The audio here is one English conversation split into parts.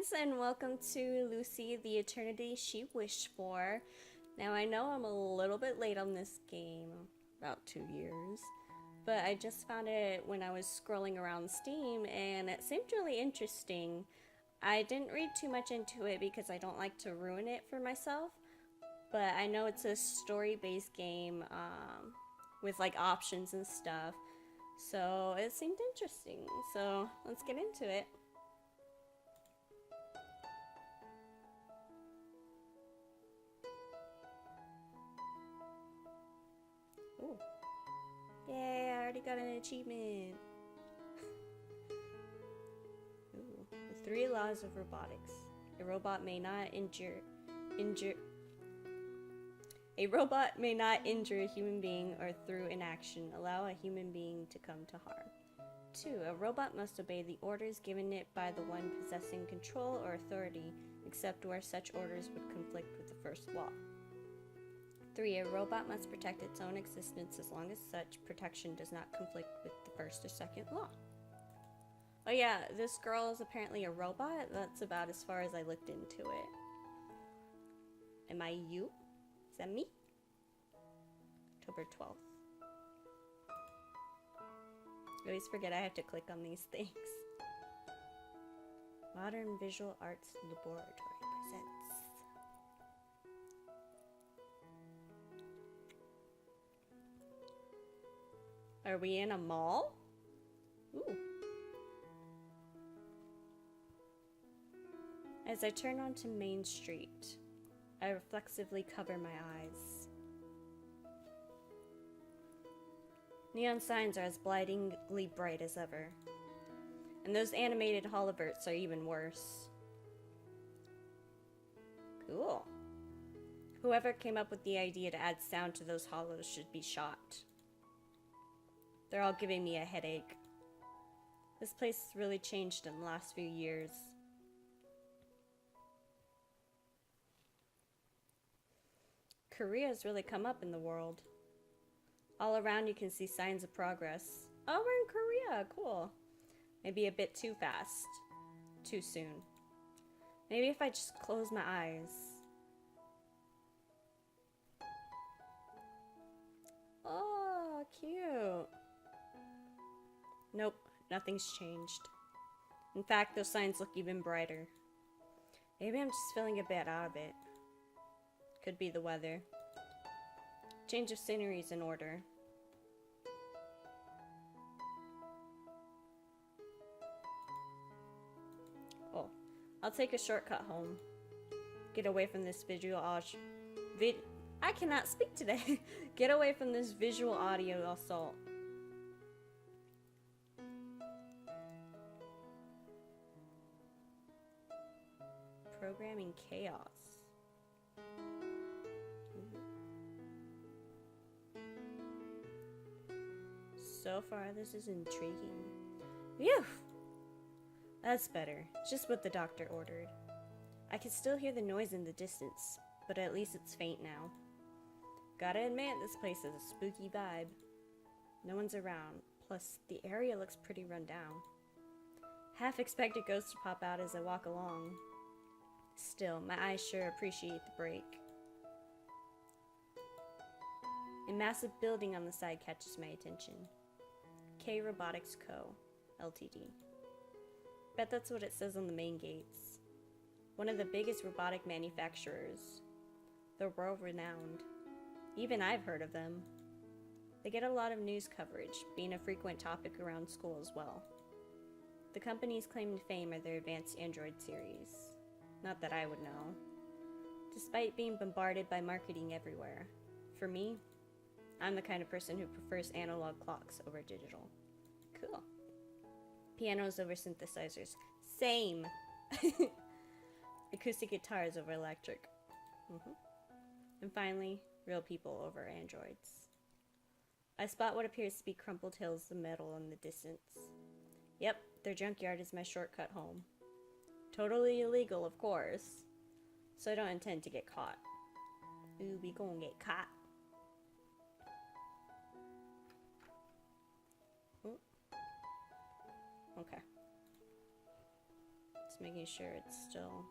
friends, and welcome to Lucy, the Eternity She Wished For. Now, I know I'm a little bit late on this game, about 2 years, but I just found it when I was scrolling around Steam, and it seemed really interesting. I didn't read too much into it because I don't like to ruin it for myself, but I know it's a story-based game with like options and stuff, so it seemed interesting. So let's get into it. Ooh. Yay, I already got an achievement. Ooh. The 3 laws of robotics. A robot may not injure a robot may not injure a human being or through inaction allow a human being to come to harm. 2. A robot must obey the orders given it by the one possessing control or authority, except where such orders would conflict with the first law. 3. A robot must protect its own existence as long as such protection does not conflict with the first or second law. Oh yeah, this girl is apparently a robot. That's about as far as I looked into it. Am I you? Is that me? October 12th. I always forget I have to click on these things. Modern Visual Arts Laboratory presents. Are we in a mall? Ooh. As I turn onto Main Street, I reflexively cover my eyes. Neon signs are as blindingly bright as ever. And those animated holoverts are even worse. Cool. Whoever came up with the idea to add sound to those holos should be shot. They're all giving me a headache. This place has really changed in the last few years. Korea's really come up in the world. All around you can see signs of progress. Oh, we're in Korea, cool. Maybe a bit too fast. Too soon. Maybe if I just close my eyes. Oh, cute. Nope, nothing's changed. In fact, those signs look even brighter. Maybe I'm just feeling a bit out of it. Could be the weather. Change of scenery's in order. Oh, I'll take a shortcut home. Get away from this I cannot speak today. Get away from this visual audio assault. Programming chaos. So far, this is intriguing. Phew! That's better. Just what the doctor ordered. I can still hear the noise in the distance, but at least it's faint now. Gotta admit, this place has a spooky vibe. No one's around, plus the area looks pretty run down. Half expect a ghost to pop out as I walk along. Still, my eyes sure appreciate the break. A massive building on the side catches my attention. K Robotics Co., Ltd. Bet that's what it says on the main gates. One of the biggest robotic manufacturers. They're world-renowned. Even I've heard of them. They get a lot of news coverage, being a frequent topic around school as well. The company's claim to fame are their advanced Android series. Not that I would know. Despite being bombarded by marketing everywhere. For me, I'm the kind of person who prefers analog clocks over digital. Cool. Pianos over synthesizers. Same! Acoustic guitars over electric. And finally, real people over androids. I spot what appears to be crumpled hills of metal in the distance. Yep, their junkyard is my shortcut home. Totally illegal, of course. So I don't intend to get caught. Ooh, we gonna get caught. Okay. Let's Just making sure it's still...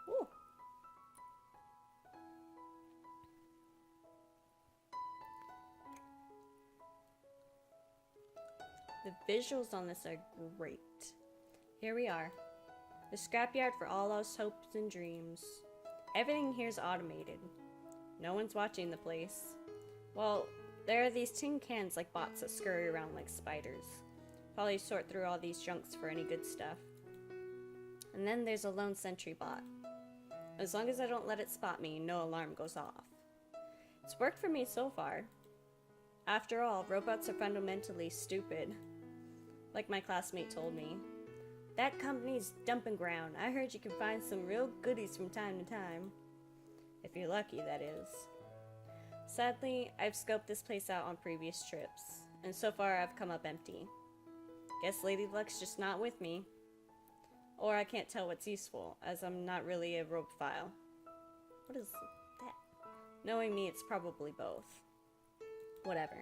Ooh! The visuals on this are great. Here we are. The scrapyard for all us hopes and dreams. Everything here's automated. No one's watching the place. Well, there are these tin cans like bots that scurry around like spiders. Probably sort through all these junks for any good stuff. And then there's a lone sentry bot. As long as I don't let it spot me, no alarm goes off. It's worked for me so far. After all, robots are fundamentally stupid. Like my classmate told me. That company's dumping ground. I heard you can find some real goodies from time to time. If you're lucky, that is. Sadly, I've scoped this place out on previous trips, and so far I've come up empty. Guess Lady Luck's just not with me. Or I can't tell what's useful, as I'm not really a robophile. What is that? Knowing me, it's probably both. Whatever.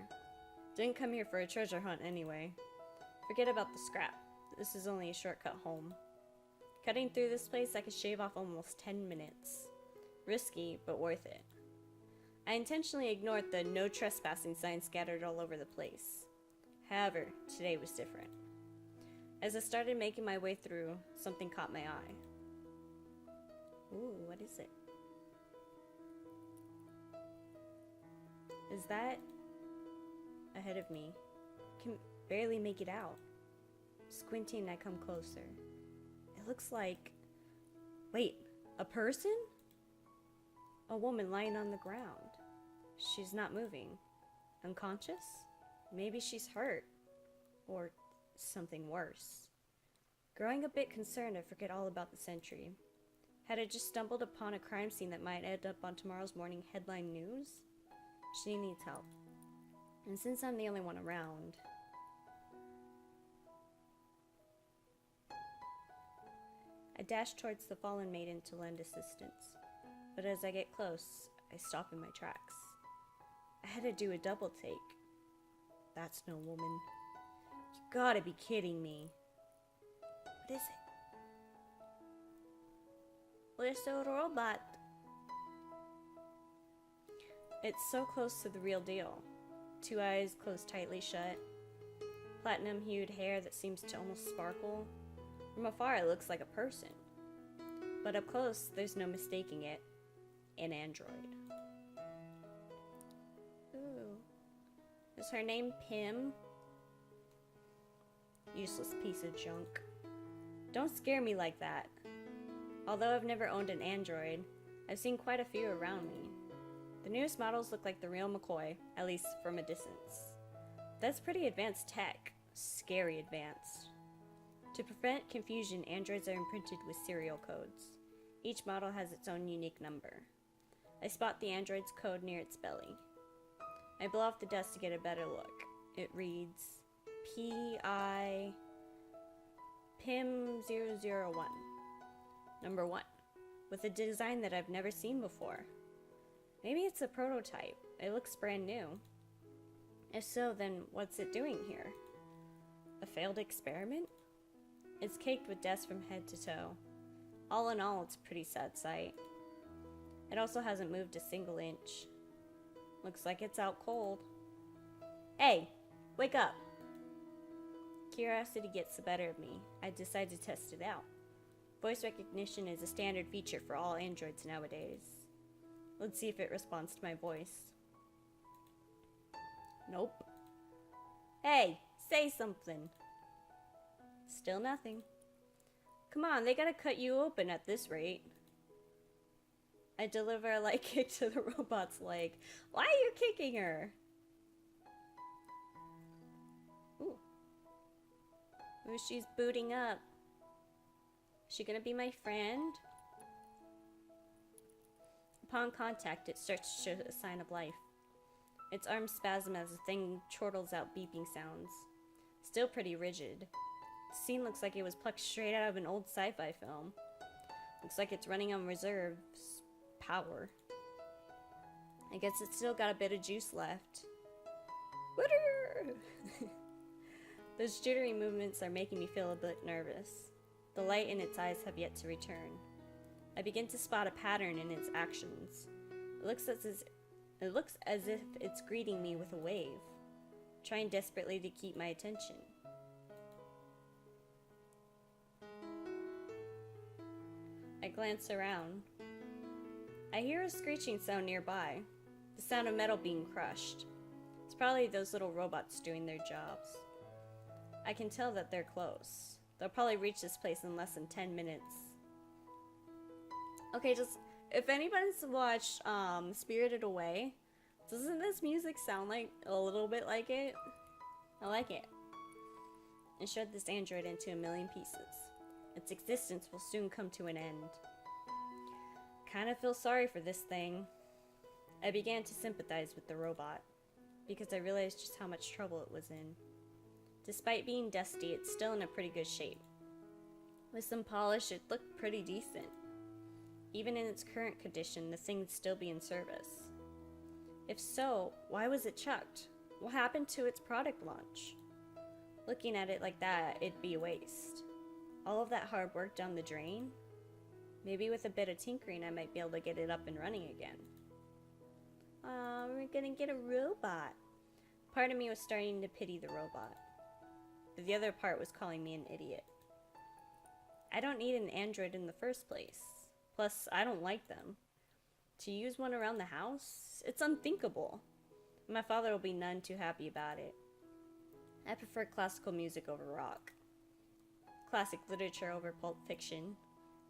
Didn't come here for a treasure hunt anyway. Forget about the scrap. This is only a shortcut home. Cutting through this place, I could shave off almost 10 minutes. Risky, but worth it. I intentionally ignored the no trespassing sign scattered all over the place. However, today was different. As I started making my way through, something caught my eye. Ooh, what is it? Is that ahead of me? Can barely make it out. Squinting, I come closer. It looks like... Wait, a person? A woman lying on the ground. She's not moving. Unconscious? Maybe she's hurt. Or something worse. Growing a bit concerned, I forget all about the sentry. Had I just stumbled upon a crime scene that might end up on tomorrow's morning headline news? She needs help. And since I'm the only one around... I dash towards the fallen maiden to lend assistance. But as I get close, I stop in my tracks. I had to do a double take. That's no woman. You gotta be kidding me. What is it? Where's the robot? It's so close to the real deal. Two eyes closed tightly shut. Platinum-hued hair that seems to almost sparkle. From afar, it looks like a person. But up close, there's no mistaking it. An android. Ooh. Is her name Pim? Useless piece of junk. Don't scare me like that. Although I've never owned an android, I've seen quite a few around me. The newest models look like the real McCoy, at least from a distance. That's pretty advanced tech. Scary advanced. To prevent confusion, androids are imprinted with serial codes. Each model has its own unique number. I spot the android's code near its belly. I blow off the dust to get a better look. It reads P.I. PIM001. Number 1. With a design that I've never seen before. Maybe it's a prototype. It looks brand new. If so, then what's it doing here? A failed experiment? It's caked with dust from head to toe. All in all, it's a pretty sad sight. It also hasn't moved a single inch. Looks like it's out cold. Hey, wake up! Curiosity gets the better of me. I decide to test it out. Voice recognition is a standard feature for all androids nowadays. Let's see if it responds to my voice. Nope. Hey, say something. Still nothing. Come on, they gotta cut you open at this rate. I deliver a light kick to the robot's leg. Why are you kicking her? Ooh. Ooh, she's booting up. Is she gonna be my friend? Upon contact, it starts to show a sign of life. Its arms spasm as the thing chortles out beeping sounds. Still pretty rigid. The scene looks like it was plucked straight out of an old sci-fi film. Looks like it's running on reserves power. I guess it's still got a bit of juice left. Those jittery movements are making me feel a bit nervous. The light in its eyes have yet to return. I begin to spot a pattern in its actions. It looks as if it's greeting me with a wave, trying desperately to keep my attention. I glance around. I hear a screeching sound nearby, the sound of metal being crushed. It's probably those little robots doing their jobs. I can tell that they're close. They'll probably reach this place in less than 10 minutes. Okay, just, if anybody's watched Spirited Away, doesn't this music sound like a little bit like it? I like it. And shred this android into a million pieces. Its existence will soon come to an end. Kinda feel sorry for this thing. I began to sympathize with the robot, because I realized just how much trouble it was in. Despite being dusty, it's still in a pretty good shape. With some polish, it looked pretty decent. Even in its current condition, the thing would still be in service. If so, why was it chucked? What happened to its product launch? Looking at it like that, it'd be a waste. All of that hard work down the drain? Maybe with a bit of tinkering, I might be able to get it up and running again. We're gonna get a robot. Part of me was starting to pity the robot, but the other part was calling me an idiot. I don't need an android in the first place. Plus, I don't like them. To use one around the house? It's unthinkable. My father will be none too happy about it. I prefer classical music over rock. Classic literature over pulp fiction.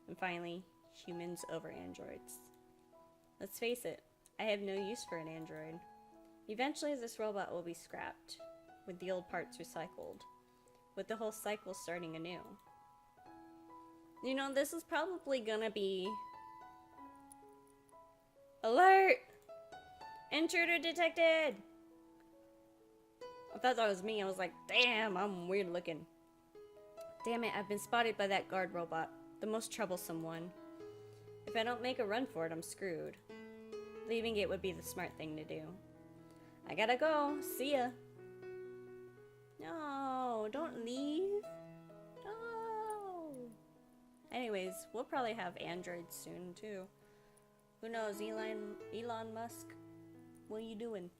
And finally, humans over androids. Let's face it, I have no use for an android. Eventually this robot will be scrapped, with the old parts recycled, with the whole cycle starting anew. You know, this is probably gonna be... Alert! Intruder detected! I thought that was me. I was like, damn, I'm weird looking. Damn it, I've been spotted by that guard robot. The most troublesome one. If I don't make a run for it, I'm screwed. Leaving it would be the smart thing to do. I gotta go. See ya. No, don't leave. No. Anyways, we'll probably have androids soon, too. Who knows, Elon Musk? What are you doing?